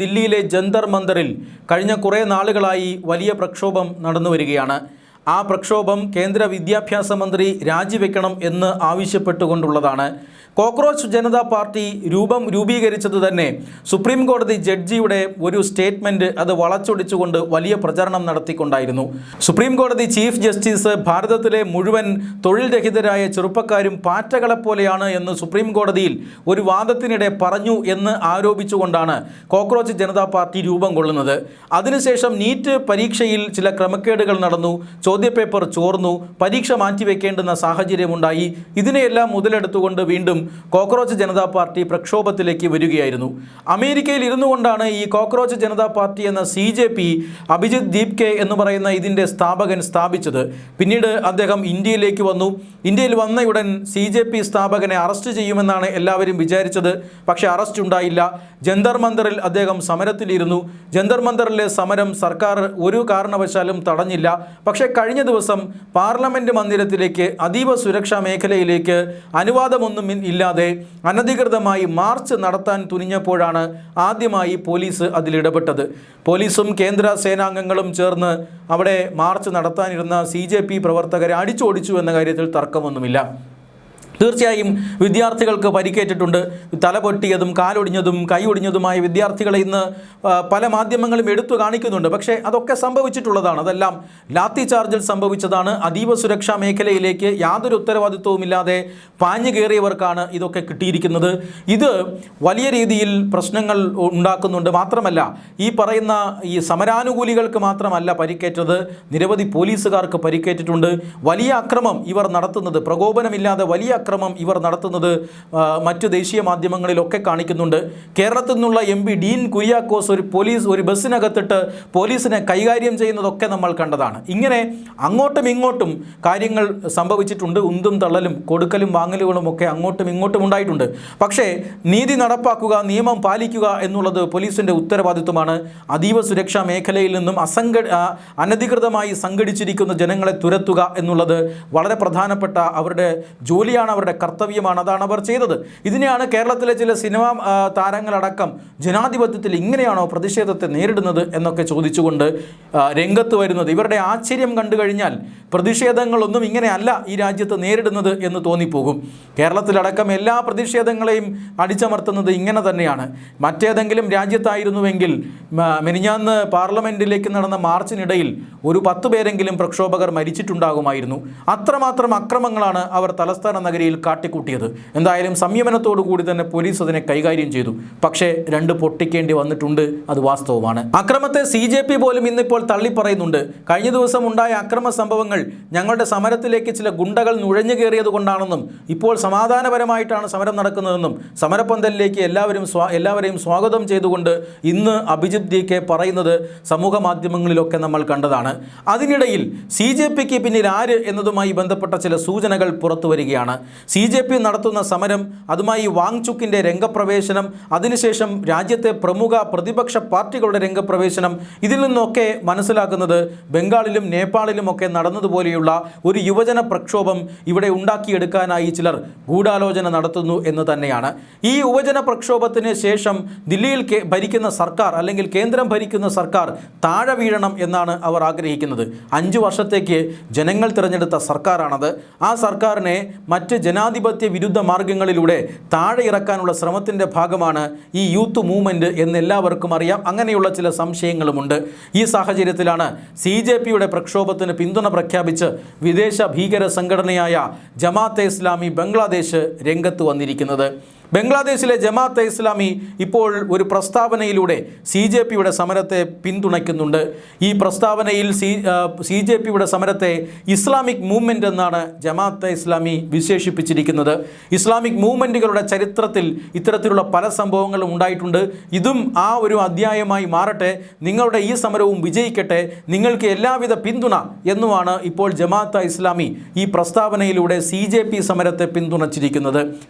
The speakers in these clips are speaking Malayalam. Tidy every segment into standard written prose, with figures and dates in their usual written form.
ദില്ലിയിലെ ജന്തർ മന്ദറിൽ കഴിഞ്ഞ കുറേ നാളുകളായി വലിയ പ്രക്ഷോഭം നടന്നു വരികയാണ്. ആ പ്രക്ഷോഭം കേന്ദ്ര വിദ്യാഭ്യാസ മന്ത്രി രാജിവെക്കണം എന്ന് ആവശ്യപ്പെട്ടുകൊണ്ടുള്ളതാണ്. കോക്രോച്ച് ജനതാ പാർട്ടി രൂപീകരിച്ചത് തന്നെ സുപ്രീം കോടതി ജഡ്ജിയുടെ ഒരു സ്റ്റേറ്റ്മെൻറ്റ് അത് വളച്ചൊടിച്ചുകൊണ്ട് വലിയ പ്രചരണം നടത്തിക്കൊണ്ടായിരുന്നു. സുപ്രീം കോടതി ചീഫ് ജസ്റ്റിസ് ഭാരതത്തിലെ മുഴുവൻ തൊഴിൽ രഹിതരായ ചെറുപ്പക്കാരും പാറ്റകളെപ്പോലെയാണ് എന്ന് സുപ്രീം കോടതിയിൽ ഒരു വാദത്തിനിടെ പറഞ്ഞു എന്ന് ആരോപിച്ചുകൊണ്ടാണ് കോക്രോച്ച് ജനതാ പാർട്ടി രൂപം കൊള്ളുന്നത്. അതിനുശേഷം നീറ്റ് പരീക്ഷയിൽ ചില ക്രമക്കേടുകൾ നടന്നു, ചോദ്യപേപ്പർ ചോർന്നു, പരീക്ഷ മാറ്റിവെക്കേണ്ടുന്ന സാഹചര്യമുണ്ടായി. ഇതിനെയെല്ലാം മുതലെടുത്തുകൊണ്ട് വീണ്ടും കോക്രോച്ച് ജനതാ പാർട്ടി പ്രക്ഷോഭത്തിലേക്ക് വരികയായിരുന്നു. അമേരിക്കയിൽ ഇരുന്നു കൊണ്ടാണ് ഈ കോക്രോച്ച് ജനതാ പാർട്ടി എന്ന CJP അഭിജിത് ദീപ്കെ എന്ന് പറയുന്ന ഇതിൻ്റെ സ്ഥാപകൻ സ്ഥാപിച്ചത്. പിന്നീട് അദ്ദേഹം ഇന്ത്യയിലേക്ക് വന്നു. ഇന്ത്യയിൽ വന്നയുടൻ CJP സ്ഥാപകനെ അറസ്റ്റ് ചെയ്യുമെന്നാണ് എല്ലാവരും വിചാരിച്ചത്. പക്ഷേ അറസ്റ്റ് ഉണ്ടായില്ല. ജന്തർ മന്ദറിൽ അദ്ദേഹം സമരത്തിലിരുന്നു. ജന്തർ മന്ദറിലെ സമരം സർക്കാർ ഒരു കാരണവശാലും തടഞ്ഞില്ല. പക്ഷേ കഴിഞ്ഞ ദിവസം പാർലമെൻറ്റ് മന്ദിരത്തിലേക്ക് അതീവ സുരക്ഷാ മേഖലയിലേക്ക് അനുവാദമൊന്നും ഇല്ലാതെ അനധികൃതമായി മാർച്ച് നടത്താൻ തുനിഞ്ഞപ്പോഴാണ് ആദ്യമായി പോലീസ് അതിലിടപെട്ടത്. പോലീസും കേന്ദ്ര സേനാംഗങ്ങളും ചേർന്ന് അവിടെ മാർച്ച് നടത്താനിരുന്ന CJP പ്രവർത്തകരെ അടിച്ചോടിച്ചു എന്ന കാര്യത്തിൽ തർക്കമൊന്നുമില്ല. തീർച്ചയായും വിദ്യാർത്ഥികൾക്ക് പരിക്കേറ്റിട്ടുണ്ട്. തല പൊട്ടിയതും കാലൊടിഞ്ഞതും കൈ ഒടിഞ്ഞതുമായ വിദ്യാർത്ഥികളെ ഇന്ന് പല മാധ്യമങ്ങളും എടുത്തു കാണിക്കുന്നുണ്ട്. പക്ഷേ അതൊക്കെ സംഭവിച്ചിട്ടുള്ളതാണ്. അതെല്ലാം ലാത്തി ചാർജിൽ സംഭവിച്ചതാണ്. അതീവ സുരക്ഷാ മേഖലയിലേക്ക് യാതൊരു ഉത്തരവാദിത്വവുമില്ലാതെ പാഞ്ഞു കയറിയവർക്കാണ് ഇതൊക്കെ കിട്ടിയിരിക്കുന്നത്. ഇത് വലിയ രീതിയിൽ പ്രശ്നങ്ങൾ ഉണ്ടാക്കുന്നുണ്ട്. മാത്രമല്ല ഈ പറയുന്ന ഈ സമരാനുകൂലികൾക്ക് മാത്രമല്ല പരിക്കേറ്റത്, നിരവധി പോലീസുകാർക്ക് പരിക്കേറ്റിട്ടുണ്ട്. വലിയ അക്രമം ഇവർ നടത്തുന്നത്, പ്രകോപനമില്ലാതെ വലിയ അക്രമം ഇവർ നടത്തുന്നത് മറ്റു ദേശീയ മാധ്യമങ്ങളിലൊക്കെ കാണിക്കുന്നുണ്ട്. കേരളത്തിൽ നിന്നുള്ള MP ഡീൻ കുര്യാക്കോസ് ഒരു ബസ്സിനകത്തിട്ട് പോലീസിനെ കൈകാര്യം ചെയ്യുന്നതൊക്കെ നമ്മൾ കണ്ടതാണ്. ഇങ്ങനെ അങ്ങോട്ടും ഇങ്ങോട്ടും കാര്യങ്ങൾ സംഭവിച്ചിട്ടുണ്ട്. ഉന്തും തള്ളലും കൊടുക്കലും വാങ്ങലുകളും ഒക്കെ അങ്ങോട്ടും ഇങ്ങോട്ടും ഉണ്ടായിട്ടുണ്ട്. പക്ഷേ നീതി നടപ്പാക്കുക, നിയമം പാലിക്കുക എന്നുള്ളത് പോലീസിൻ്റെ ഉത്തരവാദിത്വമാണ്. അതീവ സുരക്ഷാ മേഖലയിൽ നിന്നും അനധികൃതമായി സംഘടിച്ചിരിക്കുന്ന ജനങ്ങളെ തുരത്തുക എന്നുള്ളത് വളരെ പ്രധാനപ്പെട്ട അവരുടെ ജോലിയാണ്, അവരുടെ കർത്തവ്യമാണ്. അതാണ് അവർ ചെയ്തത്. ഇതിനെയാണ് കേരളത്തിലെ ചില സിനിമാ താരങ്ങളടക്കം ജനാധിപത്യത്തിൽ ഇങ്ങനെയാണോ പ്രതിഷേധത്തെ നേരിടുന്നത് എന്നൊക്കെ ചോദിച്ചുകൊണ്ട് രംഗത്ത് വരുന്നത്. ഇവരുടെ ആശ്ചര്യം കണ്ടു കഴിഞ്ഞാൽ പ്രതിഷേധങ്ങളൊന്നും ഇങ്ങനെയല്ല ഈ രാജ്യത്ത് നേരിടുന്നത് എന്ന് തോന്നിപ്പോകും. കേരളത്തിലടക്കം എല്ലാ പ്രതിഷേധങ്ങളെയും അടിച്ചമർത്തുന്നത് ഇങ്ങനെ തന്നെയാണ്. മറ്റേതെങ്കിലും രാജ്യത്തായിരുന്നുവെങ്കിൽ മെനിഞ്ഞാന്ന് പാർലമെൻറ്റിലേക്ക് നടന്ന മാർച്ചിനിടയിൽ ഒരു 10 പേരെങ്കിലും പ്രക്ഷോഭകർ മരിച്ചിട്ടുണ്ടാകുമായിരുന്നു. അത്രമാത്രം അക്രമങ്ങളാണ് അവർ തലസ്ഥാന നഗരിയിൽ കാട്ടിക്കൂട്ടിയത്. എന്തായാലും സംയമനത്തോടു കൂടി തന്നെ പോലീസ് അതിനെ കൈകാര്യം ചെയ്തു. പക്ഷേ 2 പൊട്ടിക്കേണ്ടി വന്നിട്ടുണ്ട്, അത് വാസ്തവമാണ്. അക്രമത്തെ CJP പോലും ഇന്നിപ്പോൾ തള്ളിപ്പറയുന്നുണ്ട്. കഴിഞ്ഞ ദിവസം ഉണ്ടായ അക്രമ സംഭവങ്ങൾ ഞങ്ങളുടെ സമരത്തിലേക്ക് ചില ഗുണ്ടകൾ നുഴഞ്ഞു കയറിയത് കൊണ്ടാണെന്നും ഇപ്പോൾ സമാധാനപരമായിട്ടാണ് സമരം നടക്കുന്നതെന്നും സമരപ്പന്തലിലേക്ക് എല്ലാവരെയും സ്വാഗതം ചെയ്തുകൊണ്ട് ഇന്ന് അഭിജിത് ദീപ്കെ പറയുന്നത് സമൂഹ മാധ്യമങ്ങളിലൊക്കെ നമ്മൾ കണ്ടതാണ്. അതിനിടയിൽ CJPക്ക് പിന്നിൽ ആര് എന്നതുമായി ബന്ധപ്പെട്ട ചില സൂചനകൾ പുറത്തു വരികയാണ്. CJP നടത്തുന്ന സമരം, അതുമായി വാങ്ചുക്കിൻ്റെ രംഗപ്രവേശനം, അതിനുശേഷം രാജ്യത്തെ പ്രമുഖ പ്രതിപക്ഷ പാർട്ടികളുടെ രംഗപ്രവേശനം, ഇതിൽ നിന്നൊക്കെ മനസ്സിലാക്കുന്നത് ബംഗാളിലും നേപ്പാളിലുമൊക്കെ നടന്നതുപോലെയുള്ള ഒരു യുവജന പ്രക്ഷോഭം ഇവിടെ ഉണ്ടാക്കിയെടുക്കാനായി ചിലർ ഗൂഢാലോചന നടത്തുന്നു എന്ന് തന്നെയാണ്. ഈ യുവജന പ്രക്ഷോഭത്തിന് ശേഷം ദില്ലിയിൽ ഭരിക്കുന്ന സർക്കാർ അല്ലെങ്കിൽ കേന്ദ്രം ഭരിക്കുന്ന സർക്കാർ താഴെ വീഴണം എന്നാണ് അവർ ആഗ്രഹിക്കുന്നത്. 5 വർഷത്തേക്ക് ജനങ്ങൾ തിരഞ്ഞെടുത്ത സർക്കാരാണത്. ആ സർക്കാരിനെ മറ്റ് ജനാധിപത്യ വിരുദ്ധ മാർഗങ്ങളിലൂടെ താഴെ ഇറക്കാനുള്ള ശ്രമത്തിൻ്റെ ഭാഗമാണ് ഈ യൂത്ത് മൂവ്മെൻറ്റ് എന്നെല്ലാവർക്കും അറിയാം. അങ്ങനെയുള്ള ചില സംശയങ്ങളുമുണ്ട്. ഈ സാഹചര്യത്തിലാണ് CJPയുടെ പ്രക്ഷോഭത്തിന് പിന്തുണ പ്രഖ്യാപിച്ച് വിദേശ ഭീകര സംഘടനയായ ജമാഅത്തെ ഇസ്ലാമി ബംഗ്ലാദേശ് രംഗത്ത് വന്നിരിക്കുന്നത്. ബംഗ്ലാദേശിലെ ജമാഅത്തെ ഇസ്ലാമി ഇപ്പോൾ ഒരു പ്രസ്താവനയിലൂടെ CJPയുടെ സമരത്തെ പിന്തുണയ്ക്കുന്നുണ്ട്. ഈ പ്രസ്താവനയിൽ CJPയുടെ സമരത്തെ ഇസ്ലാമിക് മൂവ്മെൻ്റ് എന്നാണ് ജമാഅത്തെ ഇസ്ലാമി വിശേഷിപ്പിച്ചിരിക്കുന്നത്. ഇസ്ലാമിക് മൂവ്മെൻറ്റുകളുടെ ചരിത്രത്തിൽ ഇത്തരത്തിലുള്ള പല സംഭവങ്ങളും ഉണ്ടായിട്ടുണ്ട്. ഇതും ആ ഒരു അധ്യായമായി മാറട്ടെ, നിങ്ങളുടെ ഈ സമരവും വിജയിക്കട്ടെ, നിങ്ങൾക്ക് എല്ലാവിധ പിന്തുണ എന്നുമാണ് ഇപ്പോൾ ജമാഅത്തെ ഇസ്ലാമി ഈ പ്രസ്താവനയിലൂടെ CJP സമരത്തെ പിന്തുണച്ചിരിക്കുന്നത്.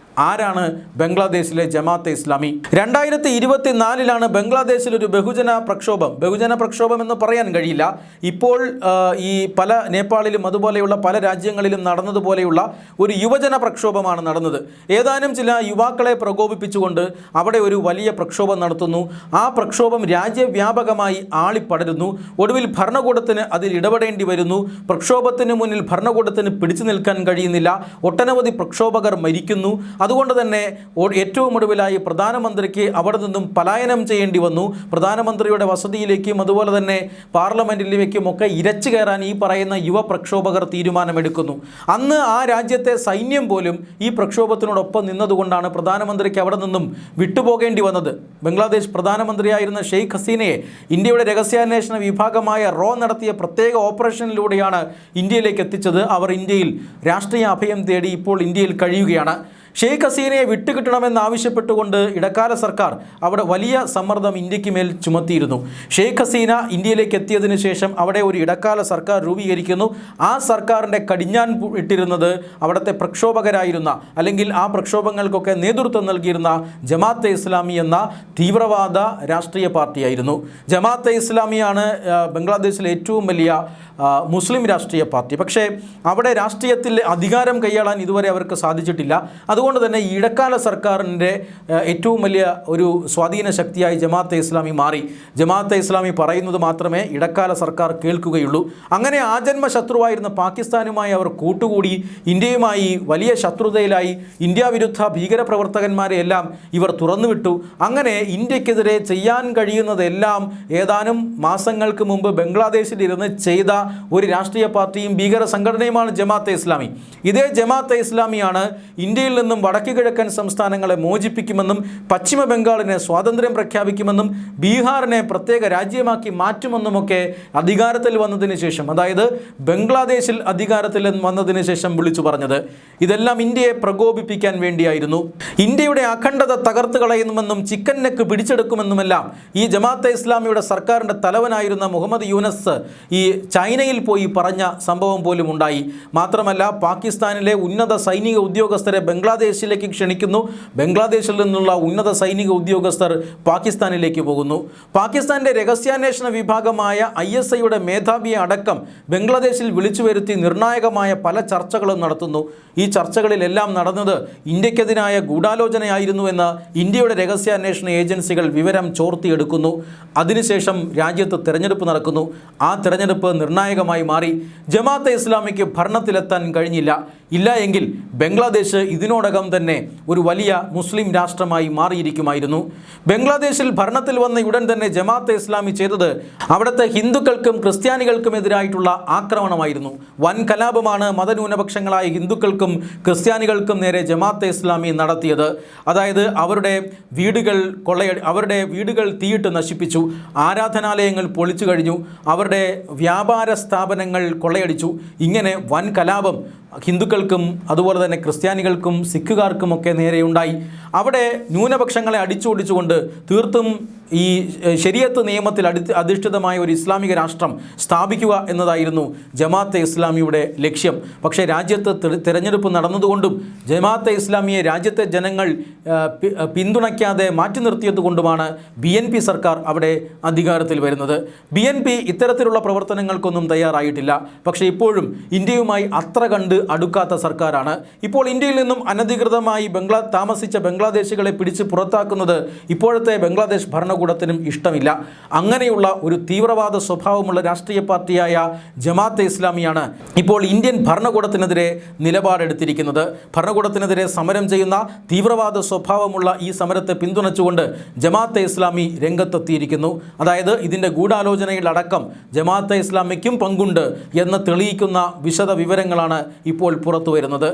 ആരാണ് ബംഗ്ലാദേശിലെ ജമാഅത്തെ ഇസ്ലാമി. 2024 ബംഗ്ലാദേശിൽ ഒരു ബഹുജന പ്രക്ഷോഭം എന്ന് പറയാൻ കഴിയില്ല. ഇപ്പോൾ ഈ പല നേപ്പാളിലും അതുപോലെയുള്ള പല രാജ്യങ്ങളിലും നടന്നതുപോലെയുള്ള ഒരു യുവജന പ്രക്ഷോഭമാണ് നടന്നത്. ഏതാനും ചില യുവാക്കളെ പ്രകോപിപ്പിച്ചുകൊണ്ട് അവിടെ ഒരു വലിയ പ്രക്ഷോഭം നടത്തുന്നു. ആ പ്രക്ഷോഭം രാജ്യവ്യാപകമായി ആളിപ്പടരുന്നു. ഒടുവിൽ ഭരണകൂടത്തിന് അതിൽ ഇടപെടേണ്ടി വരുന്നു. പ്രക്ഷോഭത്തിന് മുന്നിൽ ഭരണകൂടത്തിന് പിടിച്ചു നിൽക്കാൻ കഴിയുന്നില്ല. ഒട്ടനവധി പ്രക്ഷോഭകർ മരിക്കുന്നു. അതുകൊണ്ട് തന്നെ ഏറ്റവും ഒടുവിലായി പ്രധാനമന്ത്രിക്ക് അവിടെ നിന്നും പലായനം ചെയ്യേണ്ടി വന്നു. പ്രധാനമന്ത്രിയുടെ വസതിയിലേക്കും അതുപോലെ തന്നെ പാർലമെന്റിലേക്കും ഒക്കെ ഇരച്ചു കയറാൻ ഈ പറയുന്ന യുവ പ്രക്ഷോഭകർ തീരുമാനമെടുക്കുന്നു. അന്ന് ആ രാജ്യത്തെ സൈന്യം പോലും ഈ പ്രക്ഷോഭത്തിനോടൊപ്പം നിന്നതുകൊണ്ടാണ് പ്രധാനമന്ത്രിക്ക് അവിടെ നിന്നും വിട്ടുപോകേണ്ടി വന്നത്. ബംഗ്ലാദേശ് പ്രധാനമന്ത്രിയായിരുന്ന ഷെയ്ഖ് ഹസീനയെ ഇന്ത്യയുടെ രഹസ്യാന്വേഷണ വിഭാഗമായ റോ നടത്തിയ പ്രത്യേക ഓപ്പറേഷനിലൂടെയാണ് ഇന്ത്യയിലേക്ക് എത്തിച്ചത്. അവർ ഇന്ത്യയിൽ രാഷ്ട്രീയ അഭയം തേടി ഇപ്പോൾ ഇന്ത്യയിൽ കഴിയുകയാണ്. ഷെയ്ഖ് ഹസീനയെ വിട്ടുകിട്ടണമെന്നാവശ്യപ്പെട്ടുകൊണ്ട് ഇടക്കാല സർക്കാർ അവിടെ വലിയ സമ്മർദ്ദം ഇന്ത്യക്ക് മേൽ ചുമത്തിയിരുന്നു. ഷെയ്ഖ് ഹസീന ഇന്ത്യയിലേക്ക് എത്തിയതിനു ശേഷം അവിടെ ഒരു ഇടക്കാല സർക്കാർ രൂപീകരിക്കുന്നു. ആ സർക്കാരിൻ്റെ കടിഞ്ഞാൻ ഇട്ടിരുന്നത് അവിടുത്തെ പ്രക്ഷോഭകരായിരുന്ന അല്ലെങ്കിൽ ആ പ്രക്ഷോഭങ്ങൾക്കൊക്കെ നേതൃത്വം നൽകിയിരുന്ന ജമാഅത്തെ ഇസ്ലാമി എന്ന തീവ്രവാദ രാഷ്ട്രീയ പാർട്ടിയായിരുന്നു. ജമാഅത്തെ ഇസ്ലാമിയാണ് ബംഗ്ലാദേശിലെ ഏറ്റവും വലിയ മുസ്ലിം രാഷ്ട്രീയ പാർട്ടി. പക്ഷേ അവിടെ രാഷ്ട്രീയത്തിൽ അധികാരം കൈയാളാൻ ഇതുവരെ അവർക്ക് സാധിച്ചിട്ടില്ല. അതുകൊണ്ട് തന്നെ ഈ ഇടക്കാല സർക്കാരിൻ്റെ ഏറ്റവും വലിയ ഒരു സ്വാധീന ശക്തിയായി ജമാഅത്തെ ഇസ്ലാമി മാറി. ജമാഅത്തെ ഇസ്ലാമി പറയുന്നത് മാത്രമേ ഇടക്കാല സർക്കാർ കേൾക്കുകയുള്ളൂ. അങ്ങനെ ആജന്മ ശത്രുവായിരുന്ന പാകിസ്ഥാനുമായി അവർ കൂട്ടുകൂടി ഇന്ത്യയുമായി വലിയ ശത്രുതയിലായി. ഇന്ത്യ വിരുദ്ധ ഭീകരപ്രവർത്തകന്മാരെ എല്ലാം ഇവർ തുറന്നുവിട്ടു. അങ്ങനെ ഇന്ത്യക്കെതിരെ ചെയ്യാൻ കഴിയുന്നതെല്ലാം ഏതാനും മാസങ്ങൾക്ക് മുമ്പ് ബംഗ്ലാദേശിലിരുന്ന് ചെയ്ത ഒരു രാഷ്ട്രീയ പാർട്ടിയും ഭീകര സംഘടനയുമാണ് ജമാഅത്തെ ഇസ്ലാമി. ഇതേ ജമാഅത്തെ ഇസ്ലാമിയാണ് ഇന്ത്യയിൽ നിന്നും വടക്കു കിഴക്കൻ സംസ്ഥാനങ്ങളെ മോചിപ്പിക്കുമെന്നും പശ്ചിമ ബംഗാളിനെ സ്വാതന്ത്ര്യം പ്രഖ്യാപിക്കുമെന്നും ബീഹാറിനെ പ്രത്യേക രാജ്യമാക്കി മാറ്റുമെന്നുമൊക്കെ അധികാരത്തിൽ വന്നതിന് ശേഷം, അതായത് ബംഗ്ലാദേശിൽ അധികാരത്തിൽ വന്നതിന് ശേഷം വിളിച്ചു പറഞ്ഞത്. ഇതെല്ലാം ഇന്ത്യയെ പ്രകോപിപ്പിക്കാൻ വേണ്ടിയായിരുന്നു. ഇന്ത്യയുടെ അഖണ്ഡത തകർത്ത് കളയുമെന്നും ചിക്കൻ നെക്ക് പിടിച്ചെടുക്കുമെന്നുമെല്ലാം ഈ ജമാഅത്തെ ഇസ്ലാമിയുടെ സർക്കാരിൻ്റെ തലവനായിരുന്ന മുഹമ്മദ് യൂനസ് ഈ ചൈനയിൽ പോയി പറഞ്ഞ സംഭവം പോലും ഉണ്ടായി. മാത്രമല്ല പാകിസ്ഥാനിലെ ഉന്നത സൈനിക ഉദ്യോഗസ്ഥരെ ബംഗ്ലാദേശിലേക്ക് ക്ഷണിക്കുന്നു. ബംഗ്ലാദേശിൽ നിന്നുള്ള ഉന്നത സൈനിക ഉദ്യോഗസ്ഥർ പാകിസ്ഥാനിലേക്ക് പോകുന്നു. പാകിസ്ഥാൻ്റെ രഹസ്യാന്വേഷണ വിഭാഗമായ ISIയുടെ മേധാവിയെ അടക്കം ബംഗ്ലാദേശിൽ വിളിച്ചു വരുത്തി നിർണായകമായ പല ചർച്ചകളും നടത്തുന്നു. ഈ ചർച്ചകളിലെല്ലാം നടന്നത് ഇന്ത്യക്കെതിരായ ഗൂഢാലോചനയായിരുന്നുവെന്ന് ഇന്ത്യയുടെ രഹസ്യാന്വേഷണ ഏജൻസികൾ വിവരം ചോർത്തിയെടുക്കുന്നു. അതിനുശേഷം രാജ്യത്ത് തെരഞ്ഞെടുപ്പ് നടക്കുന്നു. ആ തെരഞ്ഞെടുപ്പ് നിർണായകമായി മാറി. ജമാഅത്തെ ഇസ്ലാമിക്ക് ഭരണത്തിലെത്താൻ കഴിഞ്ഞില്ല. ഇല്ല എങ്കിൽ ബംഗ്ലാദേശ് ഇതിനോടകം തന്നെ ഒരു വലിയ മുസ്ലിം രാഷ്ട്രമായി മാറിയിരിക്കുമായിരുന്നു. ബംഗ്ലാദേശിൽ ഭരണത്തിൽ വന്ന ഉടൻ തന്നെ ജമാഅത്തെ ഇസ്ലാമി ചെയ്തത് അവിടുത്തെ ഹിന്ദുക്കൾക്കും ക്രിസ്ത്യാനികൾക്കും എതിരായിട്ടുള്ള ആക്രമണമായിരുന്നു. വൻ കലാപമാണ് മതന്യൂനപക്ഷങ്ങളായ ഹിന്ദുക്കൾക്കും ക്രിസ്ത്യാനികൾക്കും നേരെ ജമാഅത്തെ ഇസ്ലാമി നടത്തിയത്. അതായത് അവരുടെ വീടുകൾ തീയിട്ട് നശിപ്പിച്ചു, ആരാധനാലയങ്ങൾ പൊളിച്ചു കഴിഞ്ഞു, അവരുടെ വ്യാപാര സ്ഥാപനങ്ങൾ കൊള്ളയടിച്ചു. ഇങ്ങനെ വൻ കലാപം ഹിന്ദുക്കൾക്കും അതുപോലെ തന്നെ ക്രിസ്ത്യാനികൾക്കും സിഖുകാർക്കുമൊക്കെ നേരെയുണ്ടായി. അവിടെ ന്യൂനപക്ഷങ്ങളെ അടിച്ചോടിച്ചുകൊണ്ട് തീർത്തും ഈ ശരീഅത്ത് നിയമത്തിൽ അധിഷ്ഠിതമായ ഒരു ഇസ്ലാമിക രാഷ്ട്രം സ്ഥാപിക്കുക എന്നതായിരുന്നു ജമാഅത്തെ ഇസ്ലാമിയുടെ ലക്ഷ്യം. പക്ഷേ രാജ്യത്ത് തിരഞ്ഞെടുപ്പ് നടന്നതുകൊണ്ടും ജമാഅത്തെ ഇസ്ലാമിയെ രാജ്യത്തെ ജനങ്ങൾ പിന്തുണയ്ക്കാതെ മാറ്റി നിർത്തിയതുകൊണ്ടുമാണ് BNP സർക്കാർ അവിടെ അധികാരത്തിൽ വരുന്നത്. BNP ഇത്തരത്തിലുള്ള പ്രവർത്തനങ്ങൾക്കൊന്നും തയ്യാറായിട്ടില്ല. പക്ഷേ ഇപ്പോഴും ഇന്ത്യയുമായി അത്ര കണ്ട് അടുക്കാത്ത സർക്കാരാണ്. ഇപ്പോൾ ഇന്ത്യയിൽ നിന്നും അനധികൃതമായി താമസിച്ച ബംഗ്ലാദേശികളെ പിടിച്ച് പുറത്താക്കുന്നത് ഇപ്പോഴത്തെ ബംഗ്ലാദേശ് ഭരണകൂടത്തിനും ഇഷ്ടമില്ല. അങ്ങനെയുള്ള ഒരു തീവ്രവാദ സ്വഭാവമുള്ള രാഷ്ട്രീയ പാർട്ടിയായ ജമാഅത്തെ ഇസ്ലാമിയാണ് ഇപ്പോൾ ഇന്ത്യൻ ഭരണകൂടത്തിനെതിരെ നിലപാടെടുത്തിരിക്കുന്നത്. ഭരണകൂടത്തിനെതിരെ സമരം ചെയ്യുന്ന തീവ്രവാദ സ്വഭാവമുള്ള ഈ സമരത്തെ പിന്തുണച്ചുകൊണ്ട് ജമാഅത്തെ ഇസ്ലാമി രംഗത്തെത്തിയിരിക്കുന്നു. അതായത് ഇതിൻ്റെ ഗൂഢാലോചനയിലടക്കം ജമാഅത്തെ ഇസ്ലാമിക്കും പങ്കുണ്ട് എന്ന് തെളിയിക്കുന്ന വിശദ വിവരങ്ങളാണ് ഇപ്പോൾ പുറത്തു വരുന്നത്.